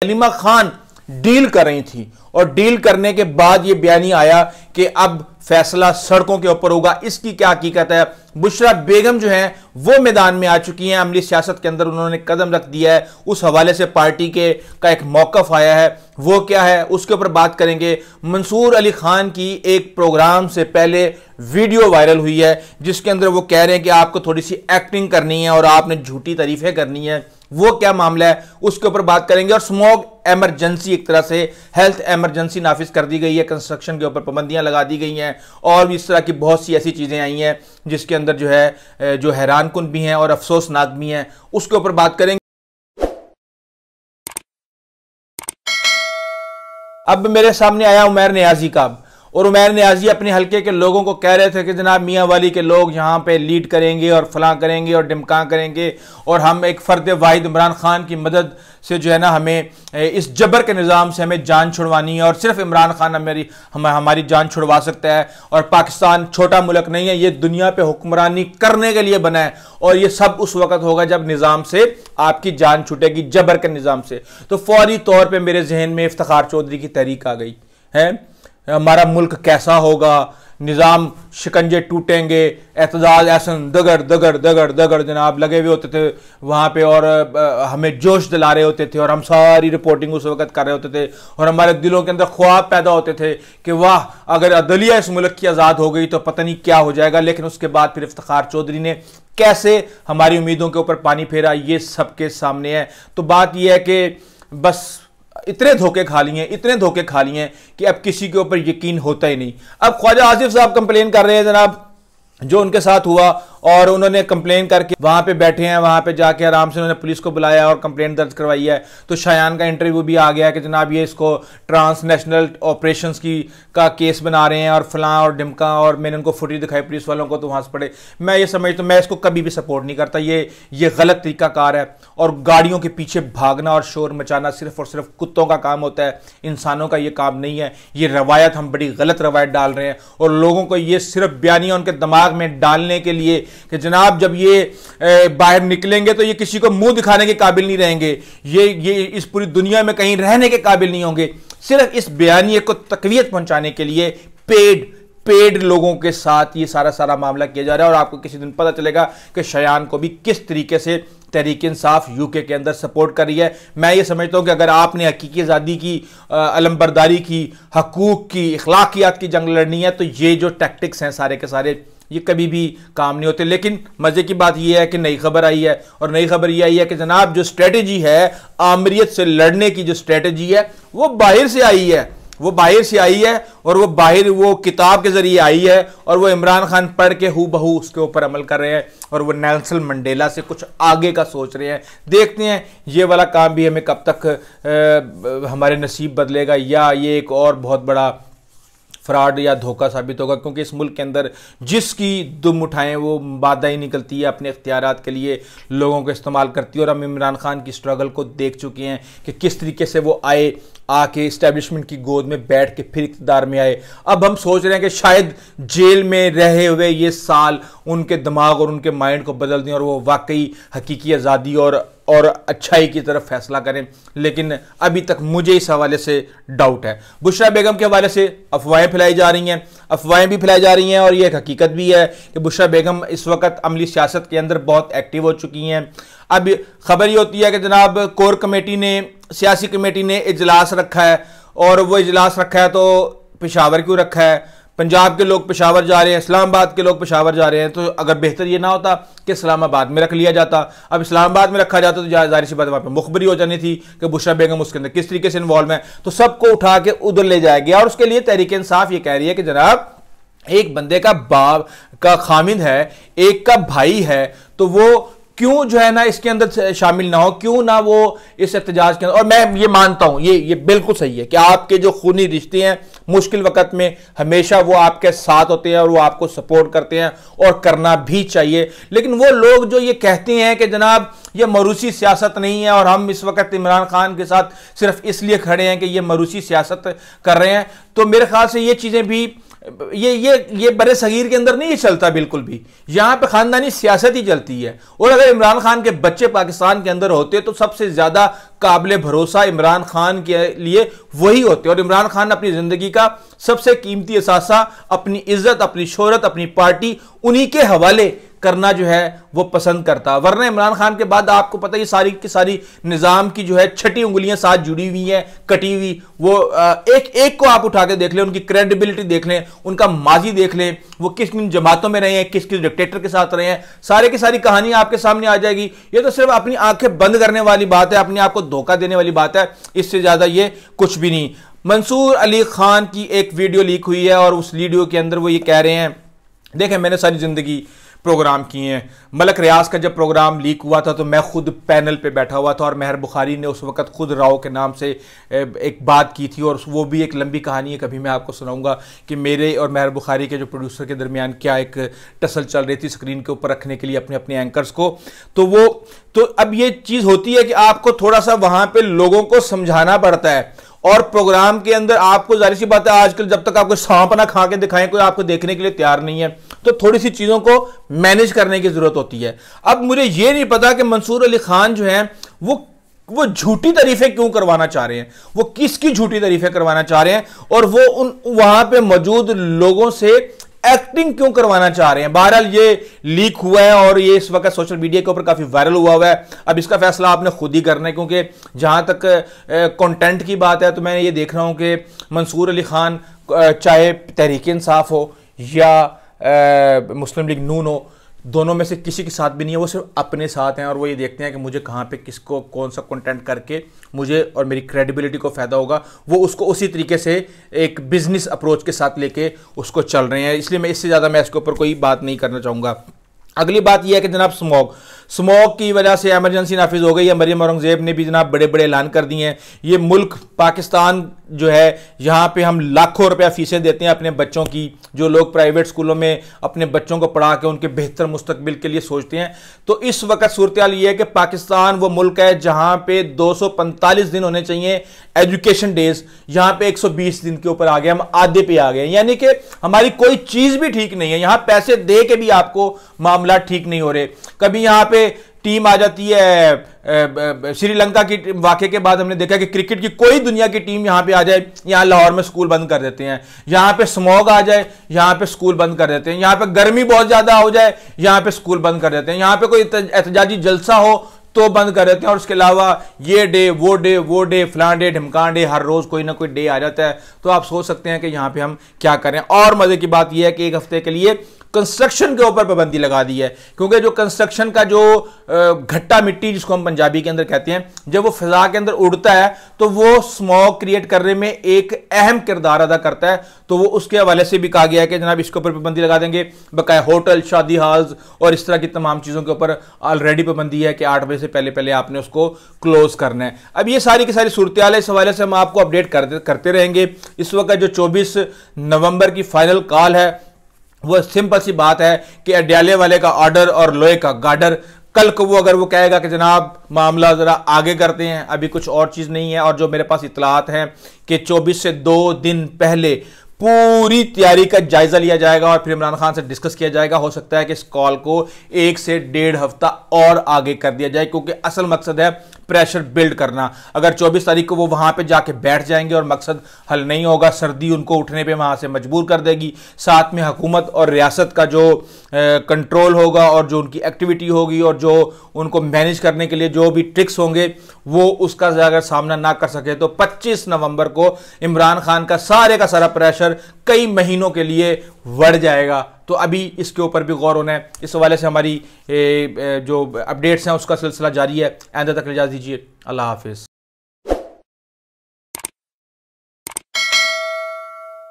Salima Khan deal कर रही थी और डील करने के बाद यह बयानी आया कि अब फैसला सड़कों के ऊपर होगा। इसकी क्या हकीकत है? बुशरा बेगम जो है वो मैदान में आ चुकी हैं, अमली सियासत के अंदर उन्होंने कदम रख दिया है। उस हवाले से पार्टी के का एक मौकफ आया है, वो क्या है उसके ऊपर बात करेंगे। मंसूर अली खान की एक प्रोग्राम से पहले वीडियो वायरल हुई है जिसके अंदर वो कह रहे हैं कि आपको थोड़ी सी एक्टिंग करनी है और आपने झूठी तारीफें करनी है, वो क्या मामला है उसके ऊपर बात करेंगे। और स्मोक एमरजेंसी, एक तरह से हेल्थ एमरजेंसी नाफिज कर दी गई है, कंस्ट्रक्शन के ऊपर पाबंदियां लगा दी गई हैं और भी इस तरह की बहुत सी ऐसी चीजें आई हैं जिसके अंदर जो है जो हैरान कुन भी हैं और अफसोसनाक भी हैं, उसके ऊपर बात करेंगे। अब मेरे सामने आया उमैर नियाजी का, और उमैर नियाजी अपने हलके के लोगों को कह रहे थे कि जनाब मियाँ वाली के लोग यहाँ पे लीड करेंगे और फलां करेंगे और डिमका करेंगे और हम एक फ़र्द वाहिद इमरान खान की मदद से जो है ना हमें इस जबर के निज़ाम से हमें जान छुड़वानी है और सिर्फ इमरान खान हमारी जान छुड़वा सकता है और पाकिस्तान छोटा मुल्क नहीं है, ये दुनिया पे हुक्मरानी करने के लिए बना है और ये सब उस वक्त होगा जब निज़ाम से आपकी जान छूटेगी, जबर के निज़ाम से। तो फौरी तौर पर मेरे जहन में इफ्तिखार चौधरी की तहरीक आ गई है। हमारा मुल्क कैसा होगा, निज़ाम शिकंजे टूटेंगे, एतजाज ऐसन दगड़ दगड़ दगड़ दगड़ जनाब लगे हुए होते थे वहाँ पे और हमें जोश दिला रहे होते थे और हम सारी रिपोर्टिंग उस वक्त कर रहे होते थे और हमारे दिलों के अंदर ख्वाब पैदा होते थे कि वाह अगर अदलिया इस मुल्क की आज़ाद हो गई तो पता नहीं क्या हो जाएगा। लेकिन उसके बाद फिर इफ्तिखार चौधरी ने कैसे हमारी उम्मीदों के ऊपर पानी फेरा, ये सबके सामने है। तो बात यह है कि बस इतने धोखे खा लिए कि अब किसी के ऊपर यकीन होता ही नहीं। अब ख्वाजा आसिफ साहब कंप्लेन कर रहे हैं जनाब जो उनके साथ हुआ और उन्होंने कंप्लेन करके वहां पे बैठे हैं, वहां पे जाके आराम से उन्होंने पुलिस को बुलाया और कंप्लेन दर्ज करवाई है। तो शायान का इंटरव्यू भी आ गया कि जनाब ये इसको ट्रांसनेशनल ऑपरेशंस का केस बना रहे हैं और फलां और डिमका, और मैंने उनको फुटेज दिखाई पुलिस वालों को तो वहां से पड़े। मैं ये समझता हूं, मैं इसको कभी भी सपोर्ट नहीं करता, ये गलत तरीकाकार है और गाड़ियों के पीछे भागना और शोर मचाना सिर्फ और सिर्फ कुत्तों का काम होता है, इंसानों का ये काम नहीं है। ये रवायत हम बड़ी गलत रवायत डाल रहे हैं और लोगों को ये सिर्फ बयानियां उनके दिमाग में डालने के लिए कि जनाब जब ये बाहर निकलेंगे तो ये किसी को मुंह दिखाने के काबिल नहीं रहेंगे, ये इस पूरी दुनिया में कहीं रहने के काबिल नहीं होंगे। सिर्फ इस बयानिए को तकवीयत पहुंचाने के लिए पेड लोगों के साथ ये सारा मामला किया जा रहा है। और आपको किसी दिन पता चलेगा कि शयान को भी किस तरीके से तहरीक इंसाफ यूके के अंदर सपोर्ट कर रही है। मैं ये समझता हूं कि अगर आपने हकीकी आज़ादी की, अलमबरदारी की, हकूक की, इखलाकियात की जंग लड़नी है तो ये जो टैक्टिक्स हैं सारे के सारे ये कभी भी काम नहीं होते। लेकिन मजे की बात यह है कि नई खबर आई है और नई खबर यह आई है कि जनाब जो स्ट्रेटेजी है आमरीत से लड़ने की, जो स्ट्रेटेजी है वो बाहर से आई है, और वो बाहर वो किताब के जरिए आई है और वो इमरान खान पढ़ के हूबहू उसके ऊपर अमल कर रहे हैं और वो नेल्सन मंडेला से कुछ आगे का सोच रहे हैं। देखते हैं ये वाला काम भी हमें कब तक हमारे नसीब बदलेगा या ये एक और बहुत बड़ा फ्रॉड या धोखा साबित होगा, क्योंकि इस मुल्क के अंदर जिसकी दुम उठाएं वो बाधा ही निकलती है, अपने इख्तियारात के लिए लोगों को इस्तेमाल करती है। और हम इमरान खान की स्ट्रगल को देख चुके हैं कि किस तरीके से वो आके इस्टेब्लिशमेंट की गोद में बैठ के फिर इक़्तिदार में आए। अब हम सोच रहे हैं कि शायद जेल में रहे हुए ये साल उनके दिमाग और उनके माइंड को बदल दें और वो वाकई हकीकी आज़ादी और अच्छाई की तरफ फैसला करें। लेकिन अभी तक मुझे इस हवाले से डाउट है। बुशरा बेगम के हवाले से अफवाहें फैलाई जा रही हैं और ये एक हकीकत भी है कि बुशरा बेगम इस वक्त अमली सियासत के अंदर बहुत एक्टिव हो चुकी हैं। अब खबर ये होती है कि जनाब कोर कमेटी ने, सियासी कमेटी ने इजलास रखा है और वो इजलास रखा है तो पेशावर क्यों रखा है? पंजाब के लोग पेशावर जा रहे हैं, इस्लामाबाद के लोग पेशावर जा रहे हैं, तो अगर बेहतर ये ना होता कि इस्लामाबाद में रख लिया जाता। अब इस्लामाबाद में रखा जाता तो जाहिर सी बात वहाँ पर मुखबरी हो जानी थी कि बुशरा बेगम उसके अंदर किस तरीके से इन्वॉल्व है, तो सबको उठा के उधर ले जाया गया। और उसके लिए तहरीक इंसाफ ये कह रही है कि जनाब एक बंदे का बाप का खामिद है, एक का भाई है, तो वो क्यों जो है ना इसके अंदर शामिल ना हो, क्यों ना वो इस एहतजाज के अंदर। और मैं ये मानता हूं ये बिल्कुल सही है कि आपके जो खूनी रिश्ते हैं मुश्किल वक्त में हमेशा वो आपके साथ होते हैं और वो आपको सपोर्ट करते हैं और करना भी चाहिए। लेकिन वो लोग जो ये कहते हैं कि जनाब ये मरूसी सियासत नहीं है और हम इस वक्त इमरान खान के साथ सिर्फ इसलिए खड़े हैं कि ये मरूसी सियासत कर रहे हैं, तो मेरे ख्याल से ये चीजें भी ये बड़े सगीर के अंदर नहीं ये चलता बिल्कुल भी। यहां पे खानदानी सियासत ही चलती है। और अगर इमरान खान के बच्चे पाकिस्तान के अंदर होते तो सबसे ज्यादा काबिल भरोसा इमरान खान के लिए वही होते। और इमरान खान अपनी जिंदगी का सबसे कीमती असासा, अपनी इज्जत, अपनी शोहरत, अपनी पार्टी उन्हीं के हवाले करना जो है वो पसंद करता। वरना इमरान खान के बाद आपको पता ही सारी की सारी निजाम की जो है छठी उंगलियां साथ जुड़ी हुई हैं, कटी हुई। वो एक एक को आप उठा के देख लें, उनकी क्रेडिबिलिटी देख लें, उनका माजी देख लें, वो किस किन जमातों में रहे हैं, किस किस डिक्टेटर के साथ रहे हैं, सारे की सारी कहानी आपके सामने आ जाएगी। ये तो सिर्फ अपनी आंखें बंद करने वाली बात है, अपने आप को धोखा देने वाली बात है, इससे ज्यादा ये कुछ भी नहीं। मंसूर अली खान की एक वीडियो लीक हुई है और उस वीडियो के अंदर वो ये कह रहे हैं, देखें मैंने सारी जिंदगी प्रोग्राम किए हैं। मलक रियाज का जब प्रोग्राम लीक हुआ था तो मैं खुद पैनल पे बैठा हुआ था और महर बुखारी ने उस वक्त खुद राव के नाम से एक बात की थी। और वो भी एक लंबी कहानी है, कभी मैं आपको सुनाऊंगा कि मेरे और महर बुखारी के जो प्रोड्यूसर के दरमियान क्या एक टसल चल रही थी स्क्रीन के ऊपर रखने के लिए अपने अपने एंकर्स को। तो अब ये चीज़ होती है कि आपको थोड़ा सा वहाँ पर लोगों को समझाना पड़ता है। और प्रोग्राम के अंदर आपको जाहिर सी बात है आजकल जब तक आपको सांप ना खा के दिखाएं कोई आपको देखने के लिए तैयार नहीं है, तो थोड़ी सी चीजों को मैनेज करने की जरूरत होती है। अब मुझे यह नहीं पता कि मंसूर अली खान जो है वो झूठी तारीफें क्यों करवाना चाह रहे हैं, वो किसकी झूठी तारीफें करवाना चाह रहे हैं, और वो वहां पे मौजूद लोगों से एक्टिंग क्यों करवाना चाह रहे हैं। बहरहाल ये लीक हुआ है और ये इस वक्त सोशल मीडिया के ऊपर काफी वायरल हुआ है। अब इसका फैसला आपने खुद ही करना है, क्योंकि जहां तक कंटेंट की बात है तो मैं ये देख रहा हूं कि मंसूर अली खान चाहे तहरीक इंसाफ हो या मुस्लिम लीग नून हो, दोनों में से किसी के साथ भी नहीं है, वो सिर्फ अपने साथ हैं। और वो ये देखते हैं कि मुझे कहाँ पे किसको कौन सा कंटेंट करके मुझे और मेरी क्रेडिबिलिटी को फ़ायदा होगा, वो उसको उसी तरीके से एक बिजनेस अप्रोच के साथ लेके उसको चल रहे हैं। इसलिए मैं इससे ज़्यादा मैं इसके ऊपर कोई बात नहीं करना चाहूँगा। अगली बात यह है कि जनाब स्मॉग की वजह से एमरजेंसी नाफिज हो गई है। मरियम औरंगजेब ने भी जनाब बड़े बड़े ऐलान कर दिए हैं। ये मुल्क पाकिस्तान जो है, यहाँ पे हम लाखों रुपया फीसें देते हैं अपने बच्चों की, जो लोग प्राइवेट स्कूलों में अपने बच्चों को पढ़ा के उनके बेहतर मुस्तकबिल के लिए सोचते हैं। तो इस वक्त सूरत हाल ये है कि पाकिस्तान वो मुल्क है जहाँ पे 245 दिन होने चाहिए एजुकेशन डेज, यहाँ पे 120 दिन के ऊपर आ गए, हम आधे पे आ गए। यानी कि हमारी कोई चीज़ भी ठीक नहीं है, यहाँ पैसे दे के भी आपको मामला ठीक नहीं हो रहे। कभी यहाँ पे टीम आ जाती है श्रीलंका की वाकये के बाद हमने देखा कि क्रिकेट की कोई दुनिया की टीम यहां पे आ जाए, यहां लाहौर में स्कूल बंद कर देते हैं। यहां पे स्मॉग आ जाए, यहां पे स्कूल बंद कर देते हैं। यहां पे गर्मी बहुत ज्यादा हो जाए, यहां पे स्कूल बंद कर देते हैं। यहां पे कोई एहतजाजी जलसा हो तो बंद कर देते हैं। और उसके अलावा ये डे वो डे फलां डे ढिमकान डे, हर रोज कोई ना कोई डे आ जाता है। तो आप सोच सकते हैं कि यहां पे हम क्या करें। और मजे की बात यह है कि एक हफ्ते के लिए कंस्ट्रक्शन के ऊपर पाबंदी लगा दी है, क्योंकि जो कंस्ट्रक्शन का जो घट्टा मिट्टी जिसको हम पंजाबी के अंदर कहते हैं, जब वो फिजा के अंदर उड़ता है तो वो स्मॉग क्रिएट करने में एक अहम किरदार अदा करता है। तो वो उसके हवाले से भी कहा गया है कि जनाब इसके ऊपर पाबंदी लगा देंगे। बकाया होटल, शादी हॉल्स और इस तरह की तमाम चीज़ों के ऊपर ऑलरेडी पाबंदी है कि 8 बजे से पहले पहले आपने उसको क्लोज करना है। अब ये सारी की सारी सूरत हाल है, इस हवाले से हम आपको अपडेट करते रहेंगे। इस वक्त जो 24 नवंबर की फाइनल कॉल है वो सिंपल सी बात है कि अड्याले वाले का ऑर्डर और लोहे का गार्डर। कल को वो अगर वो कहेगा कि जनाब मामला जरा आगे करते हैं, अभी कुछ और चीज नहीं है। और जो मेरे पास इतलात हैं कि 24 से 2 दिन पहले पूरी तैयारी का जायजा लिया जाएगा और फिर इमरान खान से डिस्कस किया जाएगा। हो सकता है कि इस कॉल को 1 से 1.5 हफ्ता और आगे कर दिया जाए, क्योंकि असल मकसद है प्रेशर बिल्ड करना। अगर 24 तारीख को वो वहां पे जाके बैठ जाएंगे और मकसद हल नहीं होगा, सर्दी उनको उठने पे वहां से मजबूर कर देगी। साथ में हुकूमत और रियासत का जो कंट्रोल होगा और जो उनकी एक्टिविटी होगी और जो उनको मैनेज करने के लिए जो भी ट्रिक्स होंगे, वो उसका अगर सामना ना कर सके तो 25 नवंबर को इमरान खान का सारा प्रेशर कई महीनों के लिए बढ़ जाएगा। तो अभी इसके ऊपर भी गौर होना है। इस हवाले से हमारी जो अपडेट्स हैं उसका सिलसिला जारी है। आइंदा तक इजाज़त दीजिए। अल्लाह हाफिज़।